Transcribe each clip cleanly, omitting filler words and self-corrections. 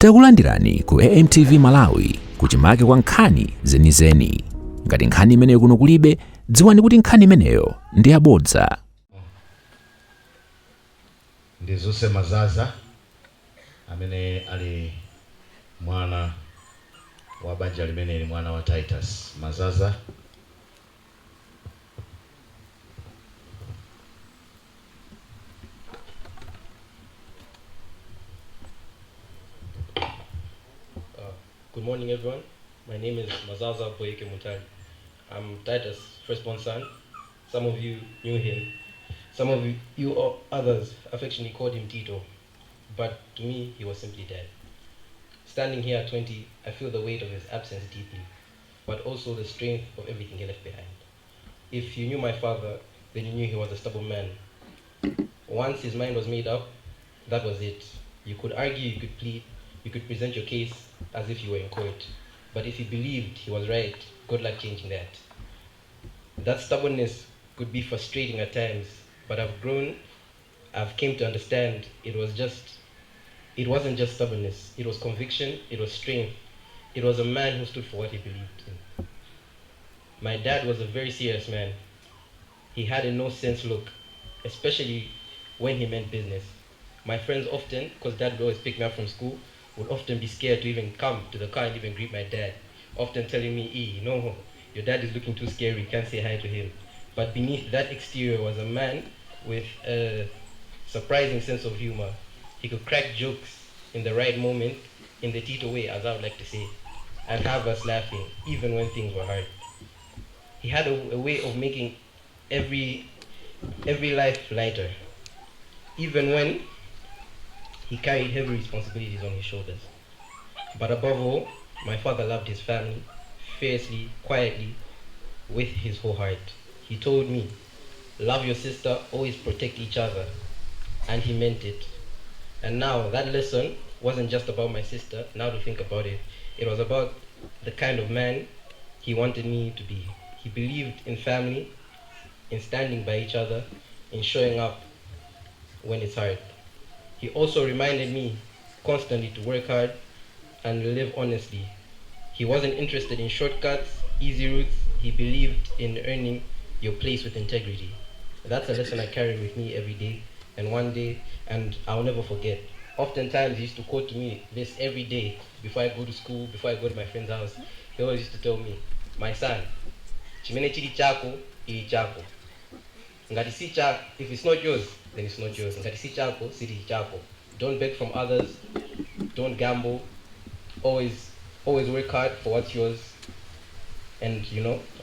Takulandirani ku AMTV Malawi kuchimake kwa nkhani zenizeni. Ngati nkhani imeneyo kuno kulibe, dziwani kuti nkhani imeneyo ndi yabodza. Ndizuse Mazaza amene ali mwana wa banja limene ni mwana wa Titus. Mazaza. Good morning, everyone. My name is Bowoyeke Omwe. I'm Titus' firstborn son. Some of you knew him. Some of you or others affectionately called him Tito. But to me, he was simply Dad. Standing here at 20, I feel the weight of his absence deeply, but also the strength of everything he left behind. If you knew my father, then you knew he was a stubborn man. Once his mind was made up, that was it. You could argue, you could plead, you could present your case as if you were in court. But if you believed he was right, good luck changing that. That stubbornness could be frustrating at times, but I've came to understand it wasn't just stubbornness, it was conviction, it was strength. It was a man who stood for what he believed in. My dad was a very serious man. He had a no-sense look, especially when he meant business. My friends often, because dad would always pick me up from school, would often be scared to even come to the car and even greet my dad, often telling me, no, your dad is looking too scary, can't say hi to him. But beneath that exterior was a man with a surprising sense of humor. He could crack jokes in the right moment, in the Tito way, as I would like to say, and have us laughing, even when things were hard. He had a way of making every life lighter, even when he carried heavy responsibilities on his shoulders. But above all, my father loved his family, fiercely, quietly, with his whole heart. He told me, love your sister, always protect each other. And he meant it. And now that lesson wasn't just about my sister, now to think about it. It was about the kind of man he wanted me to be. He believed in family, in standing by each other, in showing up when it's hard. He also reminded me constantly to work hard and live honestly. He wasn't interested in shortcuts, easy routes. He believed in earning your place with integrity. That's a lesson I carry with me every day and I'll never forget. Oftentimes he used to quote to me this every day before I go to school, before I go to my friend's house. He always used to tell me, my son, chimene chili chako, ili chako. Ngati si chako, if it's not yours, then it's not yours. Ngati si chako, si chako. Don't beg from others. Don't gamble. Always work hard for what's yours. And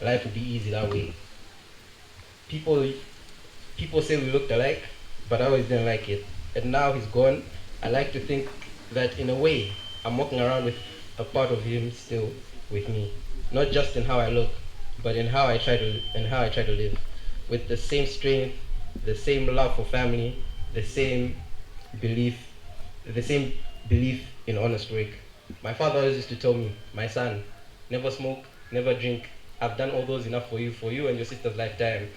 life will be easy that way. People say we looked alike, but I always didn't like it. And now he's gone. I like to think that in a way, I'm walking around with a part of him still with me. Not just in how I look, but in how I try to live. With the same strength, the same love for family, the same belief in honest work. My father always used to tell me, my son, never smoke, never drink. I've done all those enough for you and your sister's lifetime.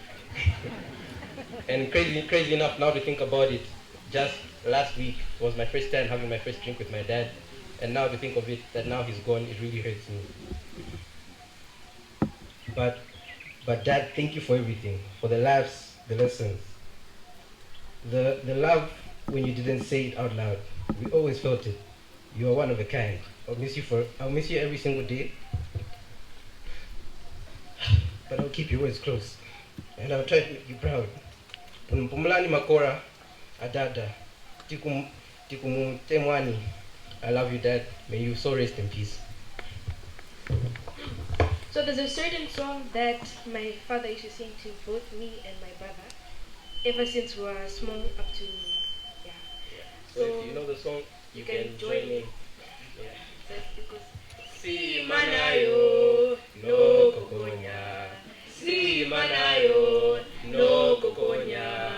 And crazy enough, now to think about it, just last week was my first time having my first drink with my dad. And now to think of it, that now he's gone, it really hurts me. But Dad, thank you for everything, for the laughs, the lessons, the love when you didn't say it out loud. We always felt it. You are one of a kind. I'll miss you every single day. But I'll keep your words close, and I'll try to make you proud. Mpumulani makora, adada, tikumu temwani. I love you, Dad. May you so rest in peace. So there's a certain song that my father used to sing to both me and my brother, ever since we were small up to, yeah. So if you know the song, you can join me. Yeah. That's because. Si manayo, no kokonya. Si manayo, no kokonya.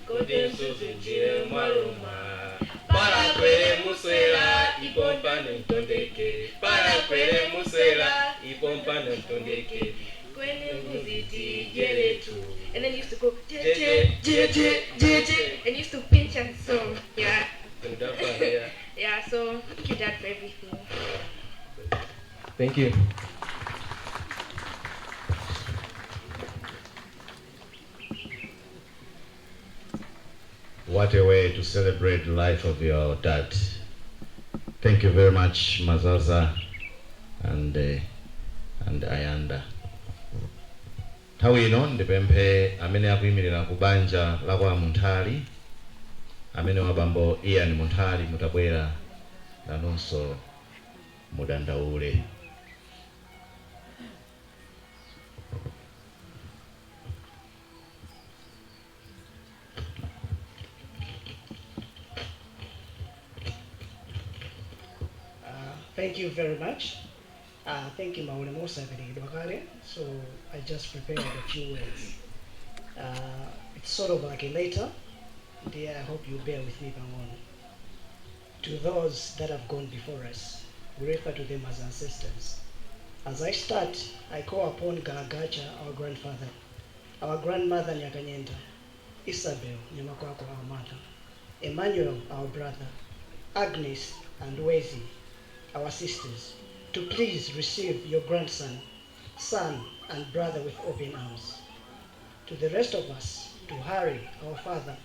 Kodin susunjire maruma. Para kwele musela, ipompa ntondeke. Para kwele musela, ipompa ntondeke. Kwele muziti jeletu. And then he used to go je, and he used to pinch and song. Yeah. Yeah. Yeah, so thank you, Dad, for everything. Thank you. What a way to celebrate the life of your dad. Thank you very much, Mazaza and Ayanda. Nthawi ino ndipemphe amene akuyimirira kubanja la kwa Muntali, amene wabambo Ian Muntali mutabwera nanunso mudandaule. Thank you very much. Thank you, Maule Musa. So I just prepared a few words. It's sort of like a letter. Dear, I hope you bear with me, Pangon. To those that have gone before us, we refer to them as ancestors. As I start, I call upon Galagacha, our grandfather, our grandmother Nyakanyenda, Isabel, Nyamakwako, our mother, Emmanuel, our brother, Agnes and Wezi, our sisters, to please receive your grandson, son, and brother with open arms. To the rest of us, to Harry, our father,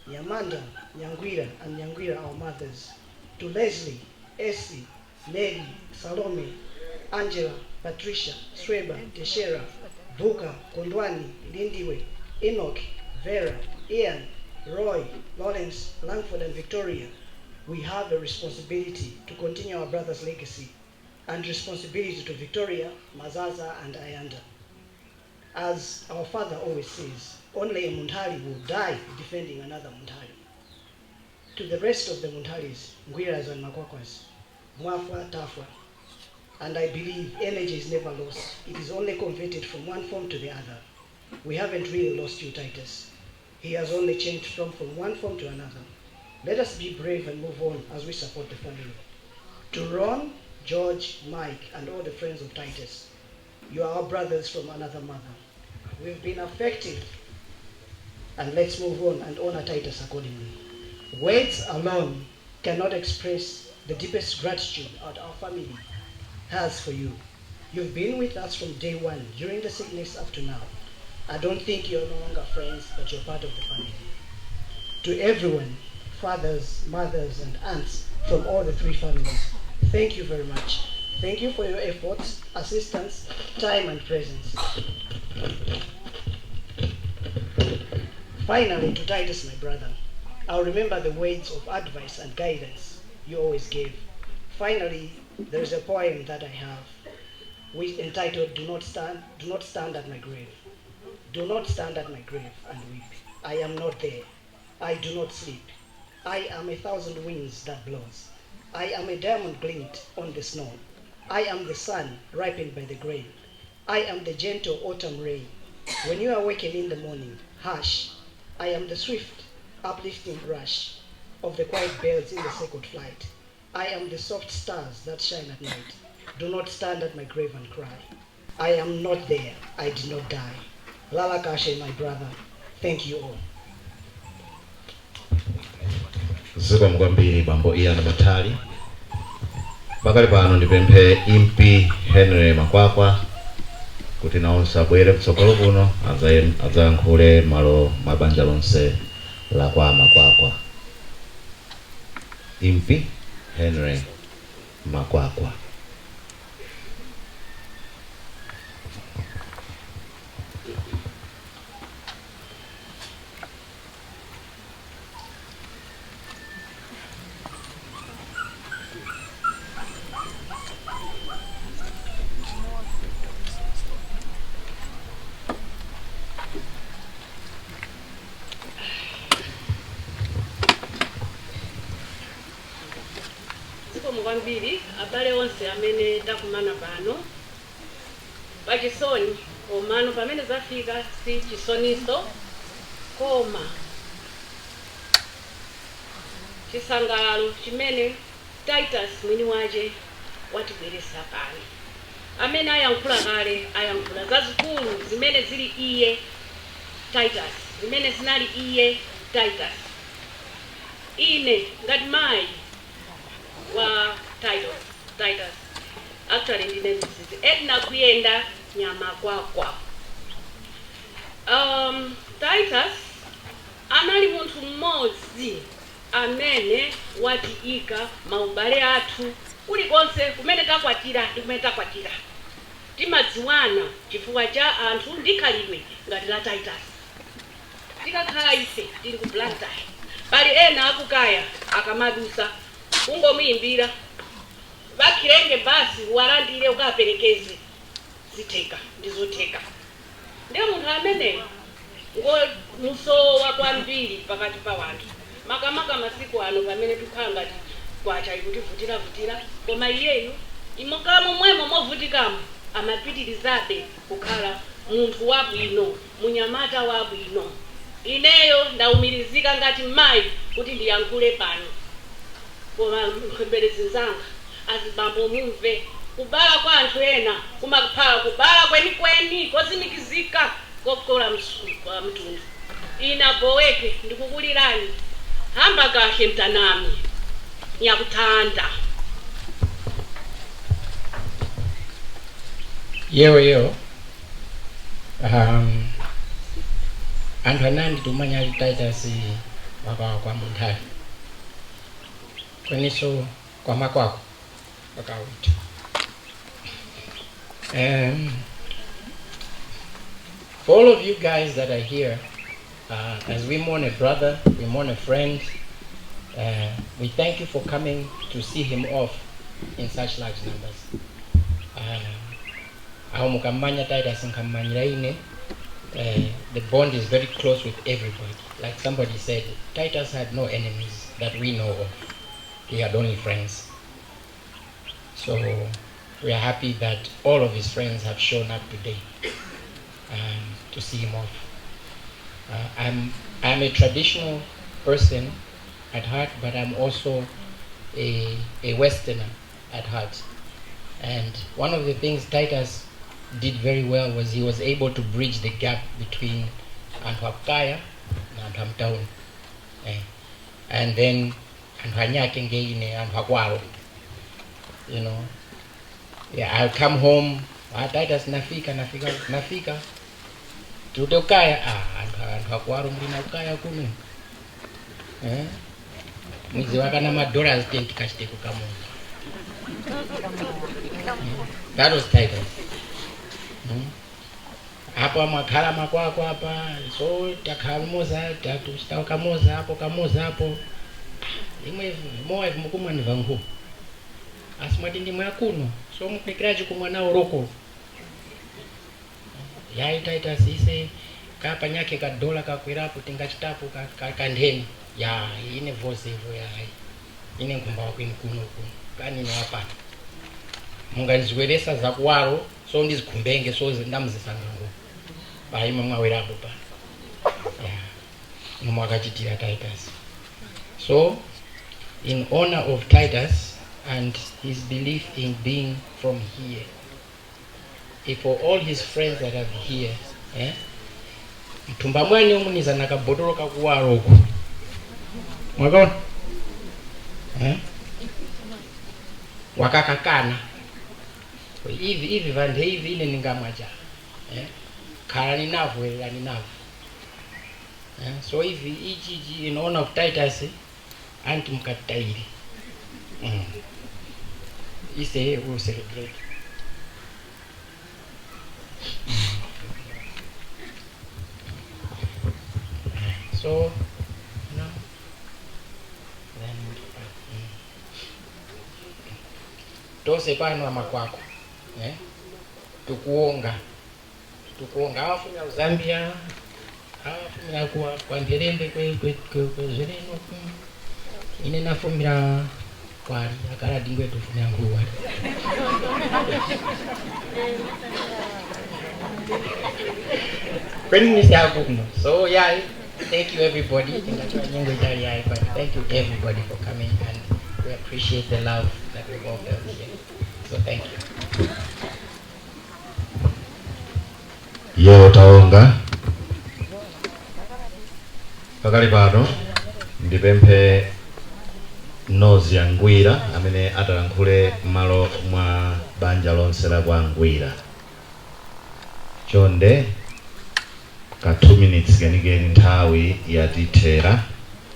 Yamanda, Nyangwira, and Nyangwira, our mothers, to Leslie, Essie, Nelly, Salome, Angela, Patricia, Sweba, Teshera, Buka, Kondwani, Lindiwe, Enoch, Vera, Ian, Roy, Lawrence, Langford, and Victoria, we have a responsibility to continue our brother's legacy and responsibility to Victoria, Mazaza, and Ayanda. As our father always says, only a Muntali will die defending another Muntali. To the rest of the Muntalis, Ngwiras and Makwakwas, Mwafwa, Tafwa, and I believe energy is never lost. It is only converted from one form to the other. We haven't really lost you, Titus. He has only changed from one form to another. Let us be brave and move on as we support the family. To Ron, George, Mike, and all the friends of Titus, you are our brothers from another mother. We've been affected, and let's move on and honor Titus accordingly. Words alone cannot express the deepest gratitude that our family has for you. You've been with us from day one, during the sickness up to now. I don't think you're no longer friends, but you're part of the family. To everyone, fathers, mothers, and aunts from all the three families, thank you very much. Thank you for your efforts, assistance, time, and presence. Finally, to Titus, my brother, I'll remember the words of advice and guidance you always gave. Finally, there is a poem that I have, which entitled, Do not stand at my grave. Do not stand at my grave and weep. I am not there. I do not sleep. I am 1,000 winds that blows. I am a diamond glint on the snow. I am the sun ripened by the grain. I am the gentle autumn rain. When you awaken in the morning, hush. I am the swift, uplifting rush of the quiet birds in the sacred flight. I am the soft stars that shine at night. Do not stand at my grave and cry. I am not there. I did not die. Lala Kashe, my brother. Thank you all. Ziko mkwambiri bambo Ian Muntali. Pakali pano ndipemphe impi Henry Makwakwa kuti naonse abwere kutsogolo kuno adzayankhule malo mabanja lonse la kwa Makwakwa. Impi Henry Makwakwa. Mwambiri abale onse amene takumana pano pachisoni omano pamene zafika si chisoniso koma chisangalalo chimene Titus mwini wache watibweresa pano. Amene ayankhula kale ayankhula zazikulu zimene zili iye Titus, zimene zinali iye Titus. Ine ngati mayi wa Titus. Actually ndine mzizi. Edna kuyenda nyama kwakwa. Titus anali munthu mmodzi amene watiika maubale athu kulikonse kumene takwatira ndi kumene takwatira. Timadziwana chifukwa cha anthu ndi khalidwe ngati la Titus. Tikakhala ife tili ku Blantyre, pali ena akukaya akamadusa kungomuyimbira vakhilenge basi walandire ukaperekeze zitheka ndizotheka. Ndiye munthu ameneyo musowa kwambiri pakati pa wanthu. Makamaka masiku ano pamene tikhala ngati kwacha ikutivutira koma iyeyo imokamo mwemo movutikamo amapitirizabe kukhala munthu wabwino, munyamata wabwino. Ineyo ndaumirizika ngati mayi kuti ndiyankhule pano. Koma mkhembelezi zanga azibambo mumve kubala kwa anthu ena kumakhala kubala kwenikweni kozimikizika kokola mtundu. Ina Bowoyeke ndikukulirani hamba kahle mtanami nyakuthanda. Yo. Anthu anandi tumanya ali Titus kwa Motere. Kweniso kwa makwako wakauti. For all of you guys that are here, as we mourn a brother, we mourn a friend, we thank you for coming to see him off in such large numbers. Titus the bond is very close with everybody. Like somebody said, Titus had no enemies that we know of. He had only friends. So we are happy that all of his friends have shown up today to see him off. I'm a traditional person at heart, but I'm also a Westerner at heart. And one of the things Titus did very well was he was able to bridge the gap between Antwakaya and Antwamtown. And then Antwanyakenge and Antwakwaro. You know. Yeah, I'll come home, Titus nafika. Tude ukaya, Antwakwaro mlina ukaya kunu. Mwizi waka na madola zitenti kashite kukamunga. That was Titus. Hapa makhala makwako hapa, so takhamoza kamoza hapo. Imwe moyo mukumwa ni vangu. Asimati ndi mwakuno, so mukikiraji kumwana oroko. Yai Titus ise kapa nyake ka dola kakwirapo tingachitapo kandheni. Ya ine voice hivyo ya ine nkumba wako kuno kani na wapata. Munganizweresa za kwaro so ndizikumbenge so ndamzisangango. Baima mwawerapo pa. Yeah. Mwakachitira Titus. So in honor of Titus and his belief in being from here, if for all his friends that are here, mtumba mwani umuniza nakabodoro kakuwaro huko. Mwakona? Wakakakana. Hivi vande hivi ile ningamwaja. Kala ninavu. So hivi ichi in honor of Titus anti mkatairi. Ise will celebrate. So no. Then tose pano amakwako. Tukuonga awafunya Zambia, awafunya kwa Mberembe kwa Zereno. Ine nafumira kwali akala dingwe tufunya nguwa. So yeah, thank you everybody. But thank you everybody for coming, and we appreciate the love that we all have here. So thank you. Yo taonga pakali pano ndipemphe Nozia Ngwira amene atalankhule malo mwa banja lonse la kwa Ngwira. Chonde ka 2 minutes kenikeni nthawi yatithera.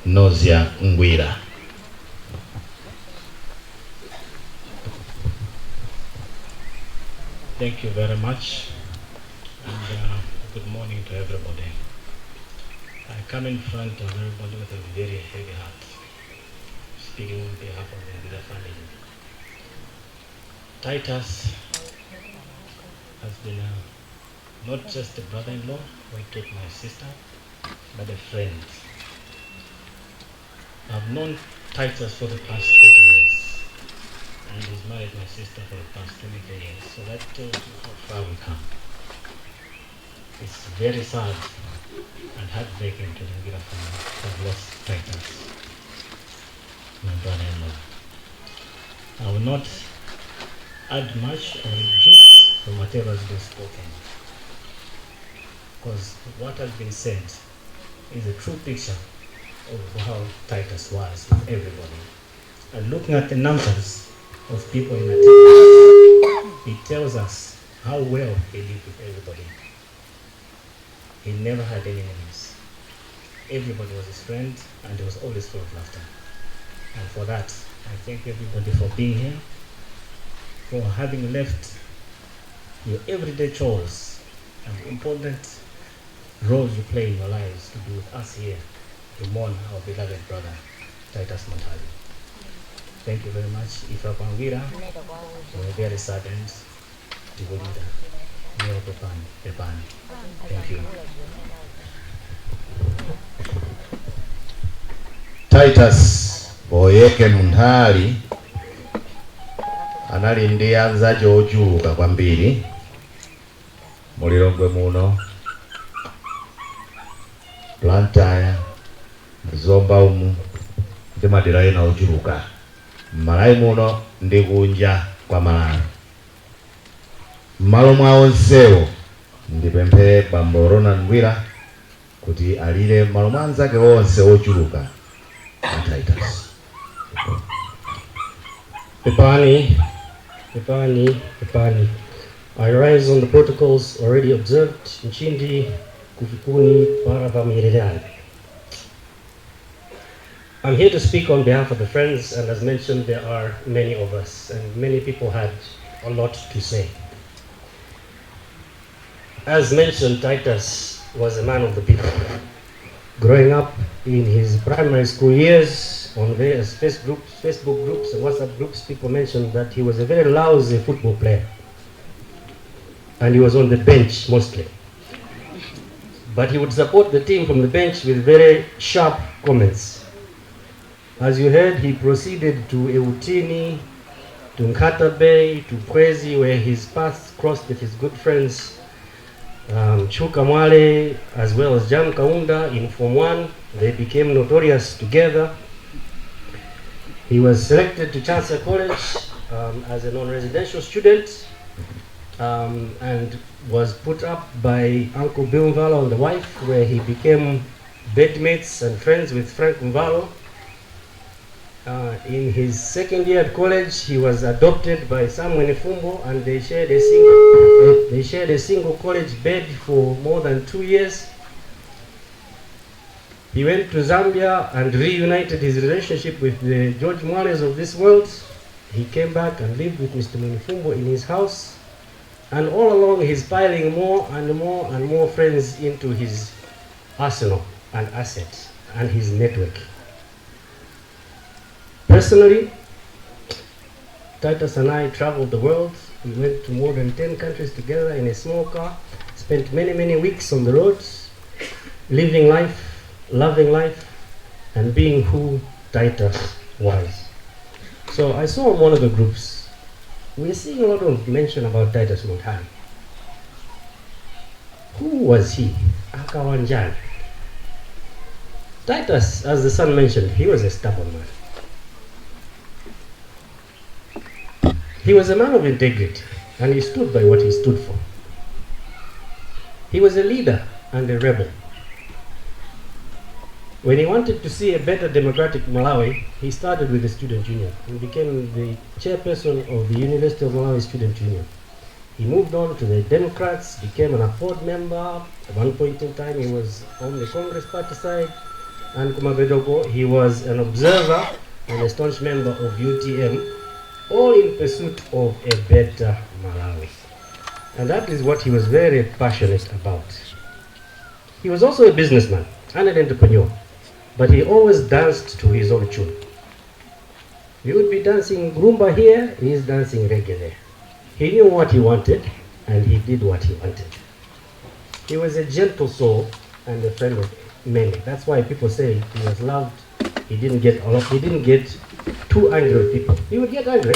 Nozia Ngwira. Thank you very much, and good morning to everybody. I come in front of everybody with a very heavy heart, speaking on behalf of the Ngwira family. Titus has been not just a brother-in-law who took my sister, but a friend. I've known Titus for the past 30 years. And he's married my sister for the past 24 years. So that tells you how far we come. It's very sad and heartbreaking to the Ngwira family to have lost Titus, my brother-in-law. I will not add much or reduce from whatever has been spoken, because what has been said is a true picture of how Titus was with everybody. And looking at the numbers of people in attendance, it tells us how well he lived with everybody. He never had any enemies. Everybody was his friend, and he was always full of laughter. And for that, I thank everybody for being here, for having left your everyday chores and the important roles you play in your lives to be with us here to mourn our beloved brother, Titus Montali. Thank you very much. If you're Ngwira, we're very saddened to go leader. Thank you. Titus Bowoyeke Anali anali ndi anzake ochuluka kwambiri mulilongwe muno, Blantyre, Zomba umu ndi madera ena ochuluka m'Malawi muno ndi kunja kwa Malawi. M'malo mwa onsewo ndipemphe bambo Ronald Ngwira kuti alire m'malo mwa anzake onse ochuluka a Titus. Epani. I rise on the protocols already observed. Nchindi kufikuni para familiari. I'm here to speak on behalf of the friends, and as mentioned, there are many of us, and many people had a lot to say. As mentioned, Titus was a man of the people. Growing up in his primary school years, on various Facebook groups and WhatsApp groups, people mentioned that he was a very lousy football player. And he was on the bench mostly. But he would support the team from the bench with very sharp comments. As you heard, he proceeded to Eutini, to Nkata Bay, to Kwezi, where his paths crossed with his good friends Chuka Mwale, as well as Jam Kaunda in Form 1. They became notorious together. He was selected to Chancellor College as a non-residential student and was put up by Uncle Bill Mvalo and the wife, where he became bedmates and friends with Frank Mvalo. In his second year at college, he was adopted by Samuel Nifumbo, and they shared a single college bed for more than 2 years. He went to Zambia and reunited his relationship with the George Mwales of this world. He came back and lived with Mr. Munifumbo in his house, and all along he's piling more and more and more friends into his arsenal and assets and his network. Personally, Titus and I traveled the world. We went to more than 10 countries together in a small car, spent many weeks on the roads, living life, loving life, and being who Titus was. So I saw one of the groups, we're seeing a lot of mention about Titus Montali. Who was he? Akawanjan. Titus, as the son mentioned, he was a stubborn man. He was a man of integrity, and he stood by what he stood for. He was a leader and a rebel. When he wanted to see a better democratic Malawi, he started with the student union and became the chairperson of the University of Malawi Student Union. He moved on to the Democrats, became an Afford member. At one point in time, he was on the Congress party side. And Kumabedogo, he was an observer and a staunch member of UTM, all in pursuit of a better Malawi. And that is what he was very passionate about. He was also a businessman and an entrepreneur, but he always danced to his own tune. He would be dancing rumba here, he is dancing reggae there. He knew what he wanted, and he did what he wanted. He was a gentle soul and a friend of many. That's why people say he was loved. He didn't get too angry with people. He would get angry,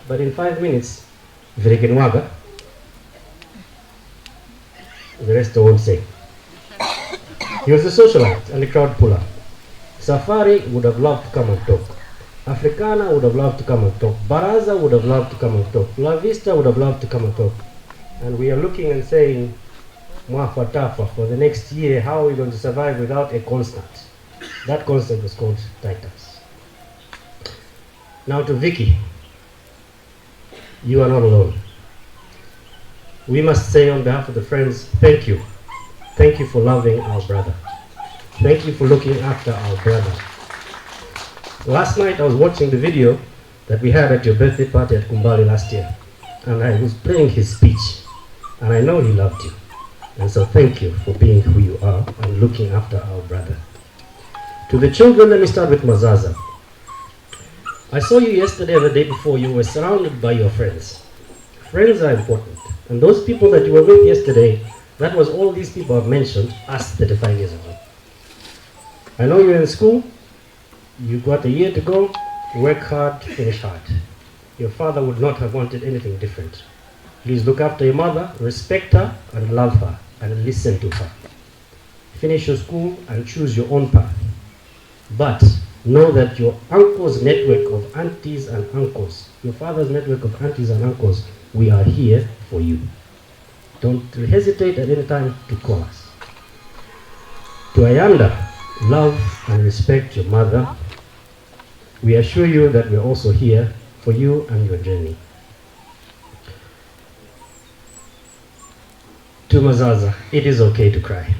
but in 5 minutes, Virekenwaga, the rest I won't say. He was a socialite and a crowd puller. Safari would have loved to come and talk. Africana would have loved to come and talk. Baraza would have loved to come and talk. La Vista would have loved to come and talk. And we are looking and saying, Mwafa Tafa, for the next year, how are we going to survive without a constant? That constant was called Titus. Now to Vicky. You are not alone. We must say on behalf of the friends, thank you. Thank you for loving our brother. Thank you for looking after our brother. Last night I was watching the video that we had at your birthday party at Kumbali last year, and I was playing his speech, and I know he loved you. And so thank you for being who you are and looking after our brother. To the children, let me start with Mazaza. I saw you yesterday and the day before. You were surrounded by your friends. Friends are important, and those people that you were with yesterday, that was all these people I've mentioned us 35 years ago. I know you're in school. You got a year to go. Work hard, finish hard. Your father would not have wanted anything different. Please look after your mother, respect her, and love her, and listen to her. Finish your school and choose your own path. But know that your uncle's network of aunties and uncles, your father's network of aunties and uncles, we are here for you. Don't hesitate at any time to call us. To Ayanda, love and respect your mother. We assure you that we're also here for you and your journey. To Mazaza, it is okay to cry.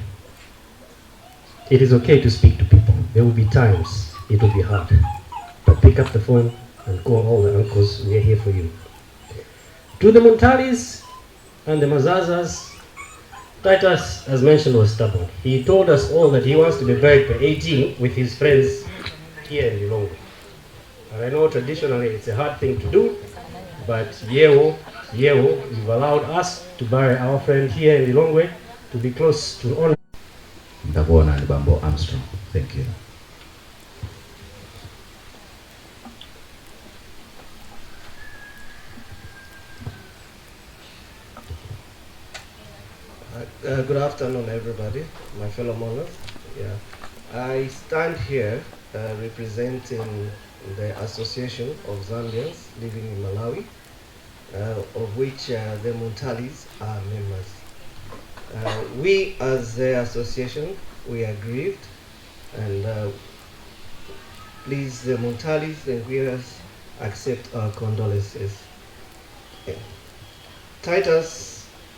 It is okay to speak to people. There will be times it will be hard. But pick up the phone and call all the uncles. We are here for you. To the Muntalis and the Mazazas, Titus, as mentioned, was stubborn. He told us all that he wants to be buried by 18 with his friends here in Lilongwe. And I know traditionally it's a hard thing to do, but Yewo, you've allowed us to bury our friend here in Lilongwe, to be close to honor. Ndabona and Bambo Armstrong. Thank you. Good afternoon, everybody, my fellow mourners. Yeah, I stand here representing the Association of Zambians living in Malawi, of which the Muntalis are members. We, as the association, we are grieved, and please, the Muntalis and Guiras, accept our condolences. Yeah. Titus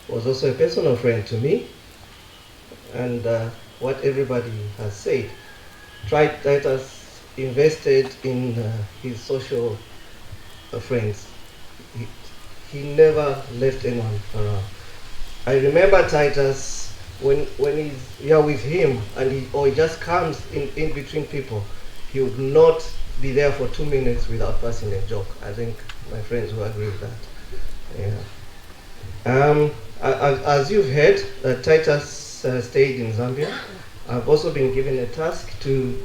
was also a personal friend to me, and what everybody has said. Titus invested in his social friends. He never left anyone around. I remember Titus when he's here with him and he just comes in between people, he would not be there for 2 minutes without passing a joke. I think my friends will agree with that. Yeah. As you've heard, Titus stayed in Zambia. I've also been given a task to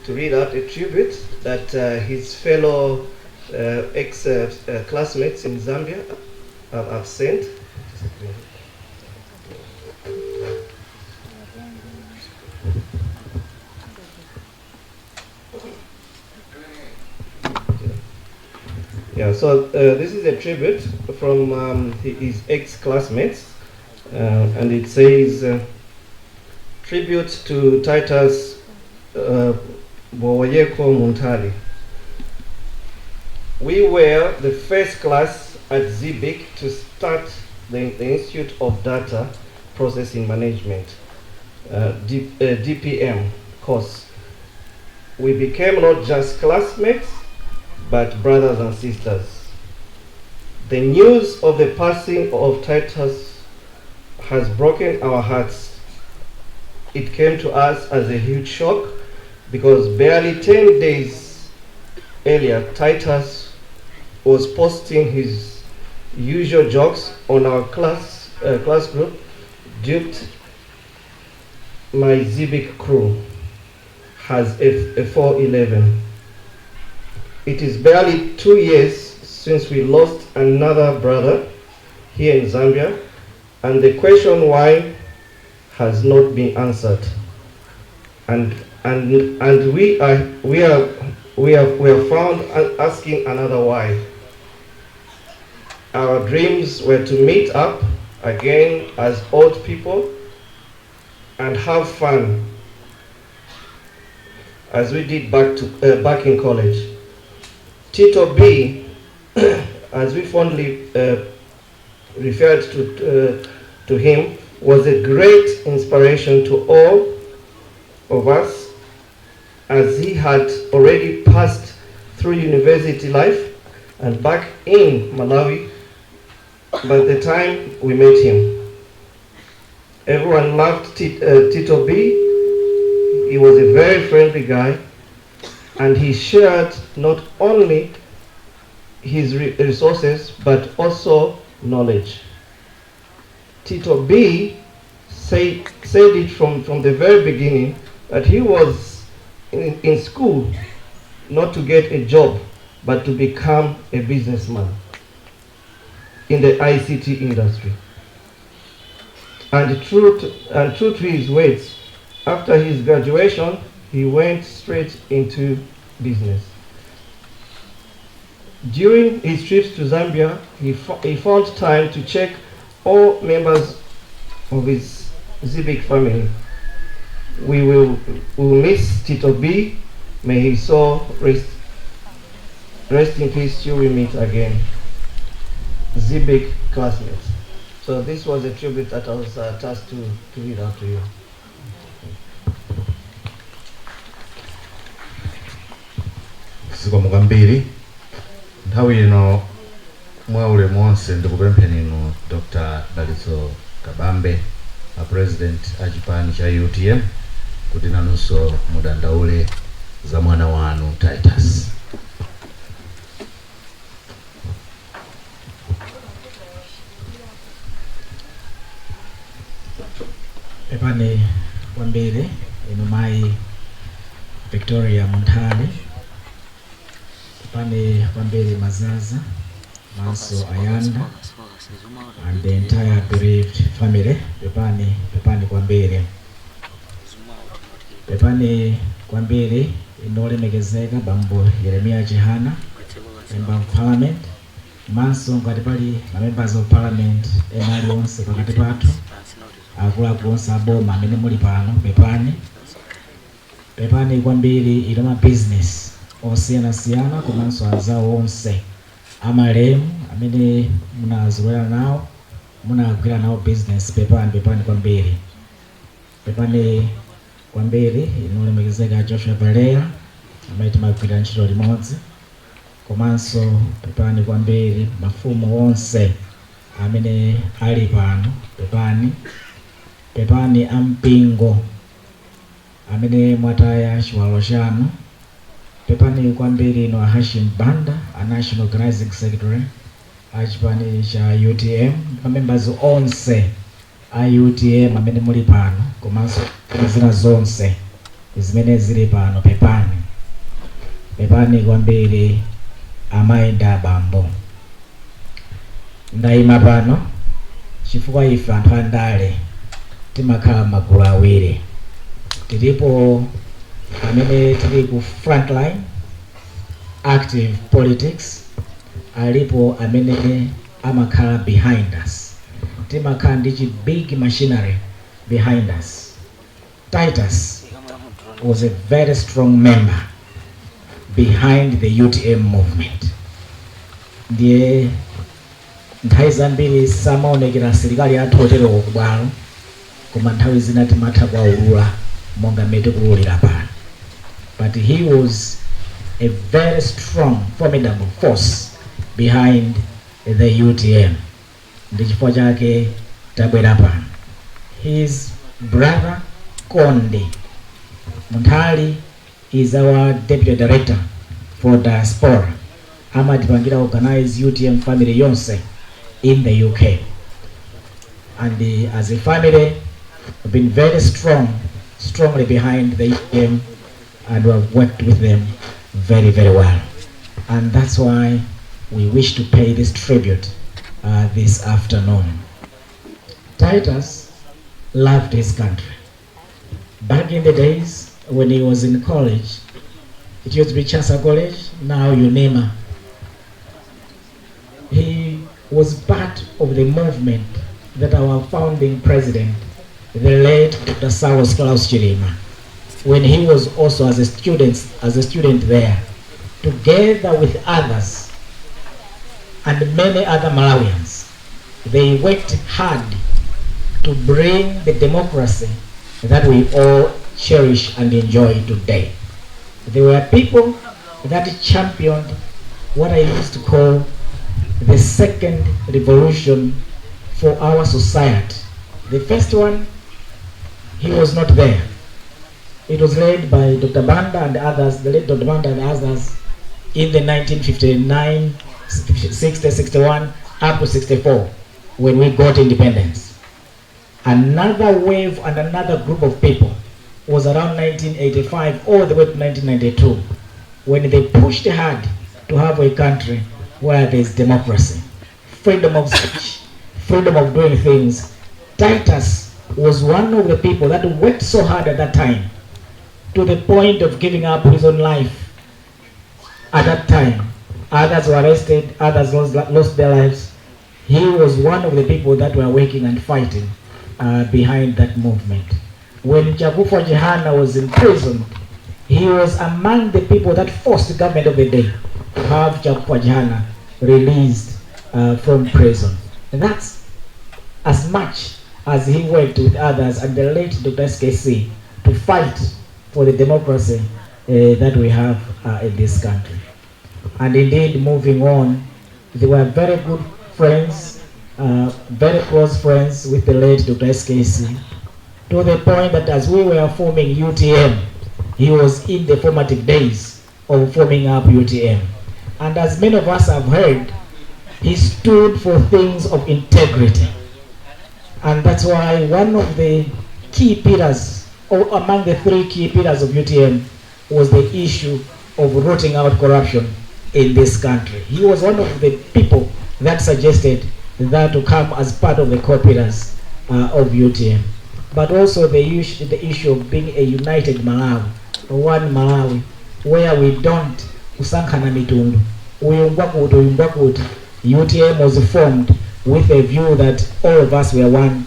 read out a tribute that his fellow ex-classmates in Zambia have sent. Yeah, so this is a tribute from his ex-classmates, and it says, tribute to Titus Bowoyeke Omwe Anali. We were the first class at ZBIC to start the Institute of Data Processing Management, DPM course. We became not just classmates, but brothers and sisters. The news of the passing of Titus has broken our hearts. It came to us as a huge shock because barely 10 days earlier, Titus was posting his usual jokes on our class group, duped my ZBIC crew has a 411. It is barely 2 years since we lost another brother here in Zambia, and the question why has not been answered. And we are found asking another why. Our dreams were to meet up again as old people and have fun as we did back in college. Tito B, as we fondly referred to him, was a great inspiration to all of us, as he had already passed through university life and back in Malawi by the time we met him. Everyone loved Tito B. He was a very friendly guy, and he shared not only his resources but also knowledge. Tito B said it from the very beginning that he was in school not to get a job but to become a businessman in the ICT industry. And true to his words, after his graduation, he went straight into business. During his trips to Zambia, he found time to check all members of his ZBIC family. We will miss Tito B. May his soul rest in peace till we meet again. ZBIC classmates. So this was a tribute that I was tasked to read out to you. Siko mugambiri nthawi ino mwaule monse ndikupempheni inu Dr. Dalitso Kabambe, a president a chipani cha UTM, kuti nanunso mudandaule za mwana wanu Titus. Pepani kwambiri inu mai Victoria Montale, pepani kwambiri Mazaza, Manso Ayanda, and the entire bereaved family. Pepani kwambiri. Pepani kwambiri inole megezeka bambo Yeremia Jehana, member of parliament. Manso ngati pali members of parliament enali onse pakati pathu. Akula kuonsa boma amene muli pano pepani. Pepani kwambiri iloma business osiyana komanso anzawo onse amalemu amene munazolera nawo munagwira nawo business. Pepani kwambiri. Pepani kwambiri inolemekezeka Joshua Balea amene timagwira ntchito limodzi, komanso pepani kwambiri mafumu onse amene ali pano. Pepani ampingo amene mwataya chiwalo chanu. Pepani kwambiri ino Hashim Banda, a national organizing secretary a chipani cha UTM, members onse a UTM amene muli pano, komanso zina zonse zimene zili pano. Pepani kwambiri amaenda bambo. Ndayima pano chifukwa ife anthu andale timakhala magulu awiri. Tilipo amene tili ku frontline active politics, alipo amene amakhala behind us. Timakhala ndi big machinery behind us. Titus was a very strong member behind the UTM movement. Ndiye nthawi zambiri samaonekera asilikali athu otero kubwalo, koma nthawi zina timatha kuwaulula monga mmene tikuwulira pano. But he was a very strong, formidable force behind the UTM. Ndi chifukwa chake tabwera pano. His brother Kondi Muntali is our deputy director for diaspora. Amatipangira organize UTM family yonse in the UK. And as a family, we've been very strongly behind the UTM, and we have worked with them very, very well. And that's why we wish to pay this tribute this afternoon. Titus loved his country. Back in the days when he was in college, it used to be Chasa College, now UNEMA. He was part of the movement that our founding president, the late Dr. Saulos Chilima, when he was also as a student there, together with others and many other Malawians, they worked hard to bring the democracy that we all cherish and enjoy today. There were people that championed what I used to call the second revolution for our society. The first one, he was not there. It was led by Dr. Banda and others, the late Dr. Banda and others, in the 1959, 60, 61, up to 64, when we got independence. Another wave and another group of people was around 1985 all the way to 1992, when they pushed hard to have a country where there is democracy, freedom of speech, freedom of doing things. Titus was one of the people that worked so hard at that time, to the point of giving up his own life at that time. Others were arrested, others lost their lives. He was one of the people that were working and fighting behind that movement. When Jakufa Jehana was imprisoned, he was among the people that forced the government of the day to have Jakufa Jehana released from prison. And that's as much as he worked with others and the late Dr. SKC to fight for the democracy that we have in this country. And indeed, moving on, they were very good friends, very close friends with the late Dr. SKC, to the point that as we were forming UTM, he was in the formative days of forming up UTM. And as many of us have heard, he stood for things of integrity. And that's why one of the key pillars, or among the three key pillars of UTM, was the issue of rooting out corruption in this country. He was one of the people that suggested that to come as part of the core pillars of UTM. But also the issue of being a united Malawi, one Malawi, where we don't usankana mitundu. UTM was formed with a view that all of us were one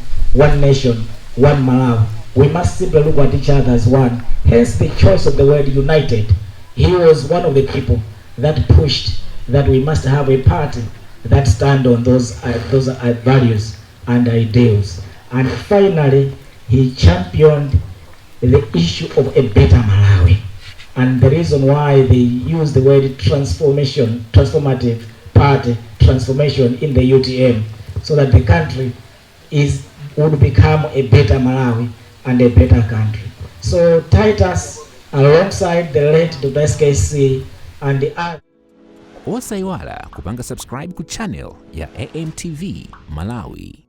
nation, one Malawi. We must simply look at each other as one. Hence the choice of the word united. He was one of the people that pushed that we must have a party that stand on those values and ideals. And finally, he championed the issue of a better Malawi. And the reason why they use the word transformative party, transformation in the UTM, so that the country would become a better Malawi and a better country. So Titus, alongside the late Dr. SKC and the other. Osaiwala kupanga subscribe ku channel ya AMTV Malawi.